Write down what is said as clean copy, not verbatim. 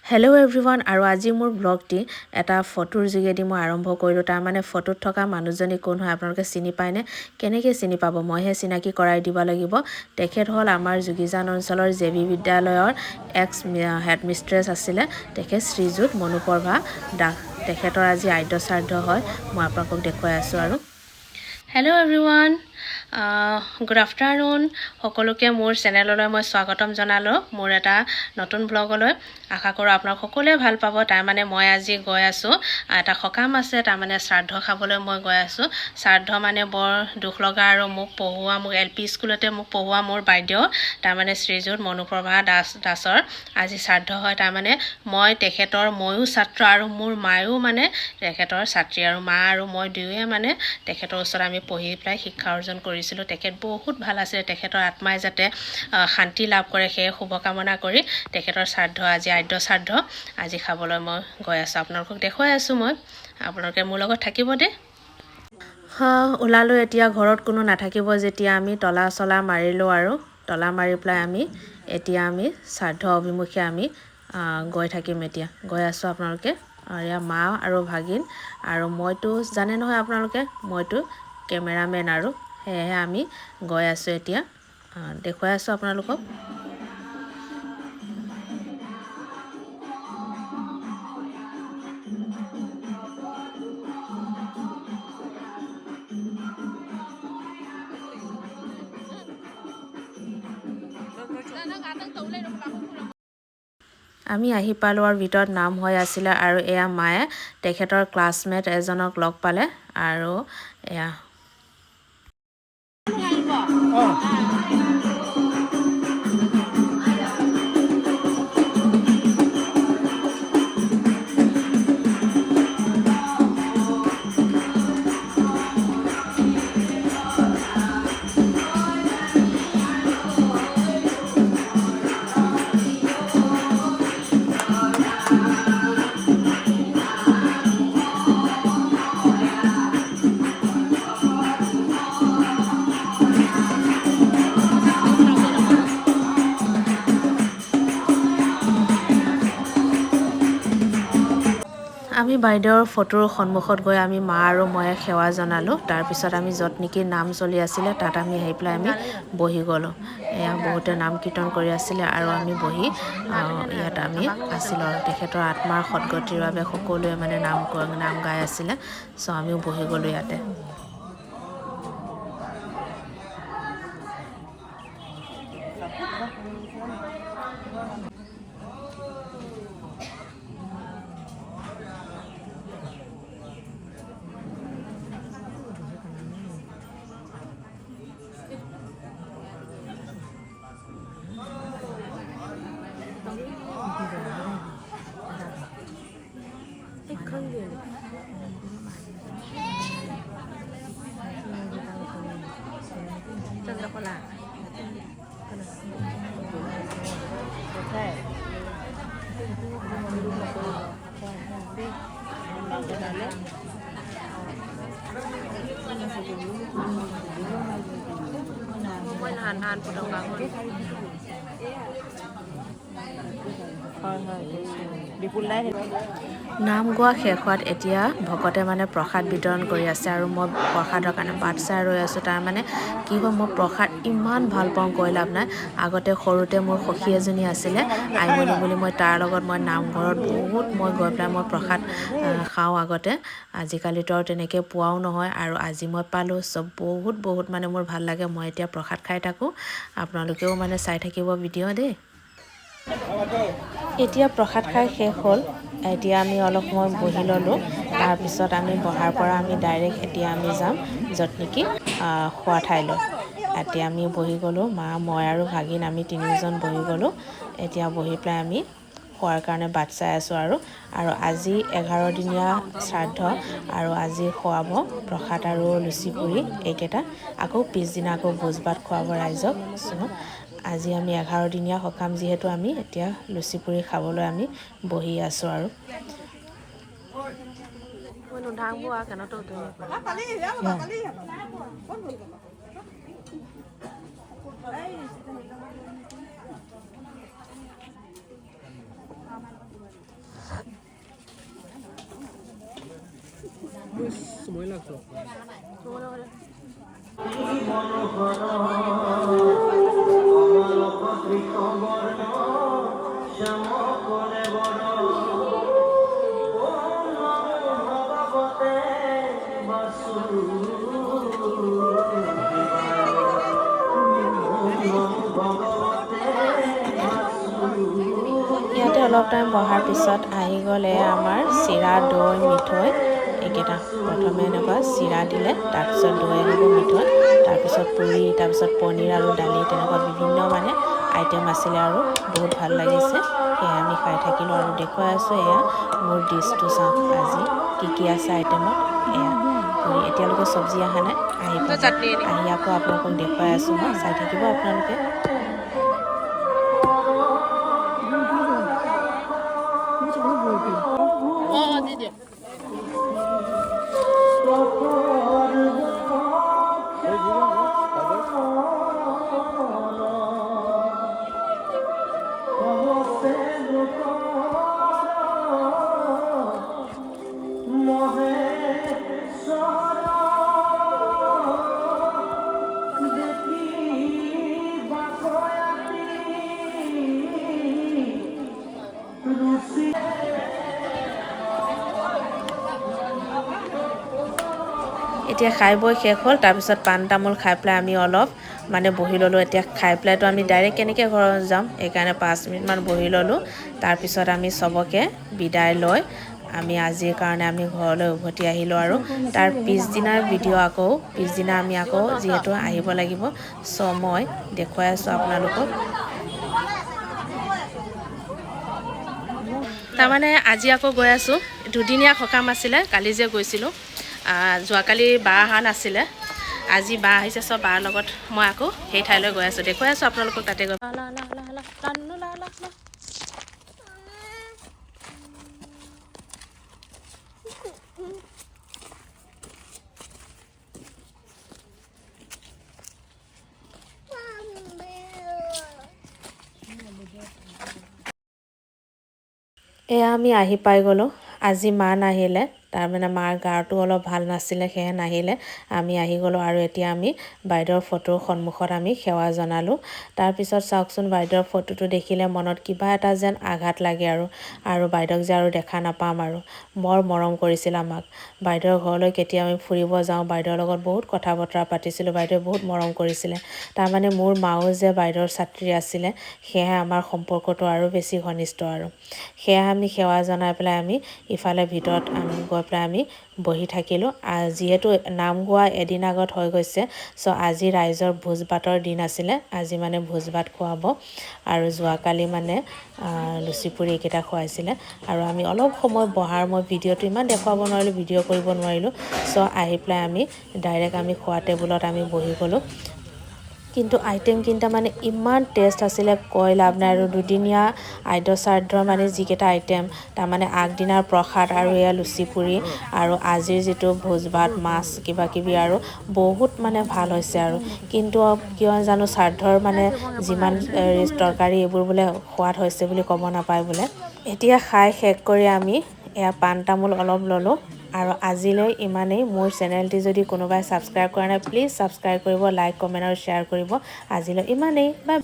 Hello everyone আৰু আজি মোৰ ব্লগটি এটা ফটোৰ যোগেদি মই আৰম্ভ কৰিলো তাৰ মানে ফটোত থকা মানুহজনী কোন হয় আপোনালোকে চিনি পায়নে কেনেকৈ চিনি পাব মইহে চিনাকি কৰাই দিব লাগিব তেখেত হ'ল আমাৰ যোগীজান অঞ্চলৰ জেবি বিদ্যালয়ৰ এক্স হেডমিষ্ট্ৰেছ আছিলে তেখেত শ্ৰীযুত মনুপ্ৰভা দাস তেখেতৰ আজি আদ্য শ্ৰাদ্ধ হয় মই আপোনালোকক দেখুৱাই আছো আৰু Hello everyone good afternoon সকলোকে মোৰ চেনেললৈ মই স্বাগতম জনালো মোৰ এটা নতুন ব্লগলৈ আশা কৰো আপোনালোক সকলোৱে ভাল পাব তাৰ মানে মই আজি গৈ আছো এটা সকাম আছে তাৰ মানে শ্ৰাদ্ধ খাবলৈ মই গৈ আছো শ্ৰাদ্ধ মানে বৰ দুখ লগা আৰু মোক পঢ়ুৱা মোক এলপি স্কুলতে মোক পঢ়ুৱা মোৰ বাইদেউ তাৰ মানে শ্ৰীযুত মনুপ্ৰভা দাসৰ আজি শ্ৰাদ্ধ হয় তাৰ মানে মই তেখেতৰ ময়ো ছাত্ৰ আৰু মোৰ মায়ো মানে তেখেতৰ ছাত্ৰী আৰু মা আৰু মই দুয়োৱে মানে তেখেতৰ ওচৰত আমি পঢ়ি পেলাই শিক্ষা অৰ্জন কৰিছিলো তেখেত বহুত ভাল আছিল তেখেতৰ আত্মাই যাতে শান্তি লাভ কৰে সেই শুভকামনা কৰি তেখেতৰ শ্ৰাদ্ধ আজি আদ্য শ্ৰাদ্ধ আজি খাবলৈ মই গৈ আছো আপোনালোকক দেখুৱাই আছো মই আপোনালোকে মোৰ লগত থাকিব দে ওলালো এতিয়া ঘৰত কোনো নাথাকিব যেতিয়া আমি তলা চলা মাৰিলো আৰু তলা মাৰি পেলাই এতিয়া আমি শ্ৰাদ্ধ অভিমুখে আমি গৈ থাকিম এতিয়া গৈ আছো আপোনালোকে আৰু মা আৰু ভাগিন আৰু মইতো জানে নহয় আপোনালোকে মইতো কেমেৰামেন আৰু সেয়ে আমি গৈ আছো এতিয়া দেখুৱাই আছো আপোনালোকক আমি আহি পালো আৰু ভিতৰত নাম হৈ আছিলে আৰু এয়া মায়ে তেখেতৰ ক্লাছমেট এজনক লগ পালে আৰু এয়া আমি বাইদেউৰ ফটোৰ সন্মুখত গৈ আমি মা আৰু মই সেৱা জনালো তাৰ পিছত আমি যত নেকি নাম চলি আছিলে তাত আমি আহি পেলাই আমি বহি গলো এয়া বহুতে নাম কীৰ্তন কৰি আছিলে আৰু আমি বহি ইয়াত আমি আছিলো আৰু তেখেতৰ আত্মাৰ সদ্গতিৰ বাবে সকলোৱে মানে নাম গাই আছিলে সো আমিও বহি গলো ইয়াতে নাম গোৱা শেষ হোৱাত এতিয়া ভকতে মানে প্ৰসাদ বিতৰণ কৰি আছে আৰু মই প্ৰসাদৰ কাৰণে বাট চাই ৰৈ আছো তাৰ মানে কি হয় মই প্ৰসাদ ইমান ভাল পাওঁ কৈ লাভ নাই আগতে সৰুতে মোৰ সখী এজনী আছিলে আইমণি বুলি মই তাৰ লগত মই নামঘৰত বহুত মই গৈ পেলাই মই প্ৰসাদ খাওঁ আগতে আজিকালিতো আৰু তেনেকৈ পোৱাও নহয় আৰু আজি মই পালোঁ চব বহুত মানে মোৰ ভাল লাগে মই এতিয়া প্ৰসাদ খাই থাকোঁ আপোনালোকেও মানে চাই থাকিব ভিডিঅ' দেই এতিয়া প্ৰসাদ খাই শেষ হ'ল এতিয়া আমি অলপ সময় বহি ল'লোঁ তাৰপিছত আমি বহাৰ পৰা আমি ডাইৰেক্ট এতিয়া আমি যাম য'ত নেকি খোৱা ঠাইলৈ এতিয়া আমি বহি গ'লোঁ মা মই আৰু ভাগিন আমি তিনিওজন বহি গ'লোঁ এতিয়া বহি পেলাই আমি খোৱাৰ কাৰণে বাট চাই আছোঁ আৰু আজি 11 দিনীয়া শ্ৰাদ্ধ আৰু আজি খোৱাব প্ৰসাদ আৰু লুচি পুৰি এইকেইটা আকৌ পিছদিনা আকৌ ভোজ ভাত খুৱাব ৰাইজক আজি আমি 11 দিনীয়া সকাম যিহেতু আমি এতিয়া লুচি পুৰি খাবলৈ আমি বহি আছোঁ আৰু ইয়াতে অলপ টাইম বহাৰ পিছত আহি গ'লে আমাৰ চিৰা দৈ মিঠৈ এইকেইটা প্ৰথমে এনেকুৱা চিৰা দিলে তাৰপিছত দৈ আহিব মিঠৈ তাৰপিছত পুৰি তাৰপিছত পনীৰ আৰু দালি তেনেকুৱা বিভিন্ন মানে আইটেম আছিলে আৰু বহুত ভাল লাগিছে সেয়া আমি খাই থাকিলোঁ আৰু দেখুৱাই আছোঁ এয়া মোৰ ডিছটো চাওক আজি কি আছে আইটেমত এয়া পুৰি এতিয়ালৈকে চব্জি অহা নাই আহি আকৌ আপোনালোকক দেখুৱাই আছোঁ মই চাই থাকিব আপোনালোকে এতিয়া খাই বৈ শেষ হ'ল তাৰপিছত পাণ তামোল খাই পেলাই আমি অলপ মানে বহি ল'লোঁ এতিয়া খাই পেলাইতো আমি ডাইৰেক্ট কেনেকৈ ঘৰত যাম সেইকাৰণে 5 মিনিটমান বহি ল'লোঁ তাৰপিছত আমি চবকে বিদায় লৈ আমি আজিৰ কাৰণে আমি ঘৰলৈ উভতি আহিলোঁ আৰু তাৰ পিছদিনাৰ ভিডিঅ' আকৌ পিছদিনা আমি আকৌ যিহেতু আহিব লাগিব চ' মই দেখুৱাই আছোঁ আপোনালোকক তাৰমানে আজি আকৌ গৈ আছোঁ দুদিনীয়া সকাম আছিলে কালি যে গৈছিলোঁ যোৱাকালি বা অহা নাছিলে আজি বা আহিছে চব বাৰ লগত মই আকৌ সেই ঠাইলৈ গৈ আছোঁ দেখুৱাই আছোঁ আপোনালোকক তাতে গৈ এয়া আমি আহি পাই গ'লোঁ আজি মা নাহিলে তাৰমানে মাৰ গাটো অলপ ভাল নাছিলে সেয়ে নাহিলে আমি আহি গ'লোঁ আৰু এতিয়া আমি বাইদেউৰ ফটোৰ সন্মুখত আমি সেৱা জনালোঁ তাৰপিছত চাওকচোন বাইদেউৰ ফটোটো দেখিলে মনত কিবা এটা যেন আঘাত লাগে আৰু বাইদেউক যে আৰু দেখা নাপাম আৰু বৰ মৰম কৰিছিল আমাক বাইদেউৰ ঘৰলৈ কেতিয়া আমি ফুৰিব যাওঁ বাইদেউৰ লগত বহুত কথা বতৰা পাতিছিলোঁ বাইদেউৱে বহুত মৰম কৰিছিলে তাৰমানে মোৰ মাও যে বাইদেউৰ ছাত্ৰী আছিলে সেয়েহে আমাৰ সম্পৰ্কটো আৰু বেছি ঘনিষ্ঠ আৰু সেয়া আমি সেৱা জনাই পেলাই আমি ইফালে ভিতৰত আমি গৈ পেলাই আমি বহি থাকিলোঁ যিহেতু নাম গোৱা এদিন আগত হৈ গৈছে চ' আজি ৰাইজৰ ভোজ ভাতৰ দিন আছিলে আজি মানে ভোজ ভাত খুৱাব আৰু যোৱাকালি মানে লুচি পুৰি এইকেইটা খুৱাইছিলে আৰু আমি অলপ সময় বহাৰ মই ভিডিঅ'টো ইমান দেখুৱাব নোৱাৰিলোঁ ভিডিঅ' কৰিব নোৱাৰিলোঁ চ' আহি পেলাই আমি ডাইৰেক্ট আমি খোৱা টেবুলত আমি বহি গ'লোঁ কিন্তু আইটেম কেইটা মানে ইমান টেষ্ট আছিলে কৈ লাভ নাই আৰু দুদিনীয়া আদ্য শ্ৰাদ্ধৰ মানে যিকেইটা আইটেম তাৰমানে আগদিনাৰ প্ৰসাদ আৰু এয়া লুচি পুৰি আৰু আজিৰ যিটো ভোজ ভাত মাছ কিবা কিবি আৰু বহুত মানে ভাল হৈছে আৰু কিন্তু কিয় জানো শ্ৰাদ্ধৰ মানে যিমান তৰকাৰী এইবোৰ বোলে সোৱাদ হৈছে বুলি ক'ব নাপায় বোলে এতিয়া খাই শেষ কৰি আমি এয়া পাণ তামোল অলপ ল'লোঁ আৰু আজিলৈ ইমানেই মোৰ চেনেলটি যদি কোনোবাই ছাবস্ক্ৰাইব কৰা নাই প্লিজ ছাবস্ক্ৰাইব কৰিব লাইক কমেণ্ট আৰু শ্বেয়াৰ কৰিব আজিলৈ ইমানেই বাই